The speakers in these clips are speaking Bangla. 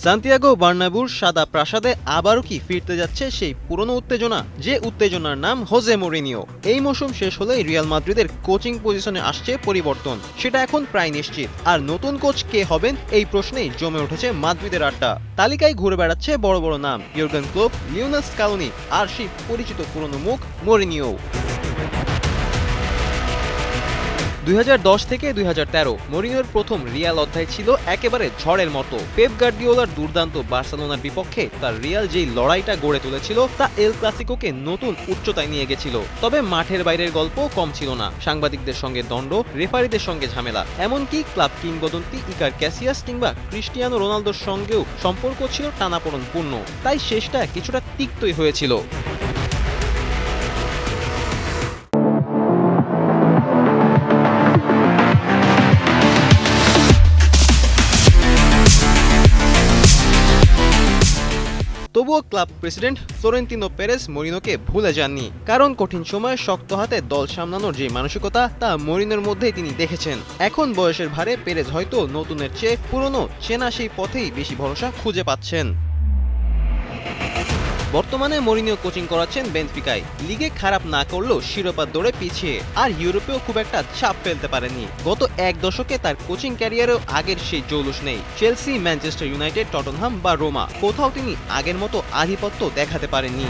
সান্তিয়াগো বার্নাব্যুর সাদা প্রাসাদে আবারও কি ফিরতে যাচ্ছে সেই পুরনো উত্তেজনা, যে উত্তেজনার নাম হোজে মরিনিও। এই মৌসুম শেষ হলেই রিয়াল মাদ্রিদের কোচিং পজিশনে আসছে পরিবর্তন, সেটা এখন প্রায় নিশ্চিত। আর নতুন কোচ কে হবেন এই প্রশ্নেই জমে উঠেছে মাদ্রিদের আড্ডা। তালিকায় ঘুরে বেড়াচ্ছে বড় বড় নাম, ইয়র্গেন ক্লোপ, লিওনেল স্ক্যালোনি আর সেই পরিচিত পুরনো মুখ মরিনিও। 2010 থেকে 2013 মরিনিওর প্রথম রিয়াল অধ্যায় ছিল একেবারে ঝড়ের মতো। পেপ গার্দিওলার দুর্দান্ত বার্সেলোনার বিপক্ষে তার রিয়াল যেই লড়াইটা গড়ে তুলেছিল তা এল ক্লাসিকোকে নতুন উচ্চতায় নিয়ে গেছিল। তবে মাঠের বাইরের গল্প কম ছিল না, সাংবাদিকদের সঙ্গে দ্বন্দ্ব, রেফারিদের সঙ্গে ঝামেলা, এমনকি ক্লাব কিংবদন্তি ইকার ক্যাসিয়াস কিংবা ক্রিস্টিয়ানো রোনালদোর সঙ্গেও সম্পর্ক ছিল টানাপোড়েনপূর্ণ। তাই শেষটা কিছুটা তিক্তই হয়েছিল। তবুও ক্লাব প্রেসিডেন্ট ফ্লোরেন্তিনো পেরেজ মরিনোকে ভুলে যাননি, কারণ কঠিন সময়ে শক্ত হাতে দল সামলানোর যে মানসিকতা তা মরিনোর মধ্যেই তিনি দেখেছেন। এখন বয়সের ভারে পেরেজ হয়তো নতুনের চেয়ে পুরনো চেনা সেই পথেই বেশি ভরসা খুঁজে পাচ্ছেন। বর্তমানে মরিনিও কোচিং করাচ্ছেন বেনফিকায়। লিগে খারাপ না করলেও শিরোপার দৌড়ে পিছিয়ে, আর ইউরোপেও খুব একটা চাপ ফেলতে পারেনি। গত এক দশকে তার কোচিং ক্যারিয়ারেও আগের সেই জৌলুস নেই। চেলসি, ম্যানচেস্টার ইউনাইটেড, টটনহাম বা রোমা, কোথাও তিনি আগের মতো আধিপত্য দেখাতে পারেননি।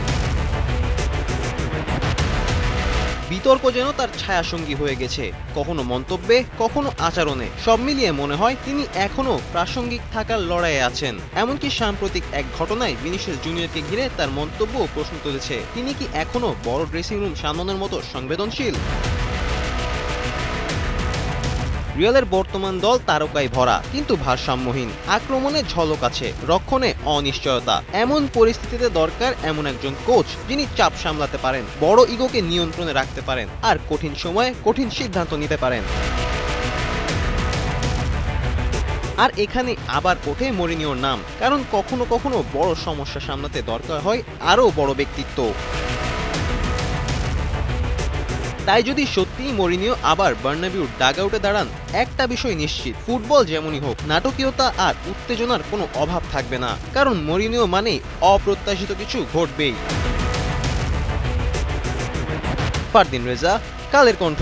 বিতর্ক যেন তার ছায়াসঙ্গী হয়ে গেছে, কখনো মন্তব্যে, কখনো আচরণে। সব মিলিয়ে মনে হয় তিনি এখনো প্রাসঙ্গিক থাকার লড়াইয়ে আছেন। এমনকি সাম্প্রতিক এক ঘটনায় ভিনিসিয়াস জুনিয়রকে ঘিরে তার মন্তব্য প্রশ্ন তুলেছে, তিনি কি এখনো বড় ড্রেসিং রুম সামলানোর মতো সংবেদনশীল? রিয়ালের বর্তমান দল তারকায় ভরা, কিন্তু ভারসাম্যহীন। আক্রমণে ঝলক আছে, রক্ষণে অনিশ্চয়তা। এমন পরিস্থিতিতে দরকার এমন একজন কোচ যিনি চাপ সামলাতে পারেন, বড় ইগোকে নিয়ন্ত্রণে রাখতে পারেন, আর কঠিন সময়ে কঠিন সিদ্ধান্ত নিতে পারেন। আর এখানে আবার ওঠে মরিনিওর নাম, কারণ কখনো কখনো বড় সমস্যা সামলাতে দরকার হয় আরও বড় ব্যক্তিত্ব। তাই যদি সত্যিই মরিনিও আবার বার্নাবিউর ডাগআউটে দাঁড়ান, একটা বিষয় নিশ্চিত, ফুটবল যেমনই হোক, নাটকীয়তা আর উত্তেজনার কোনো অভাব থাকবে না। কারণ মরিনিও মানেই অপ্রত্যাশিত কিছু ঘটবেই। ফারদিন রেজা, কালের কণ্ঠ।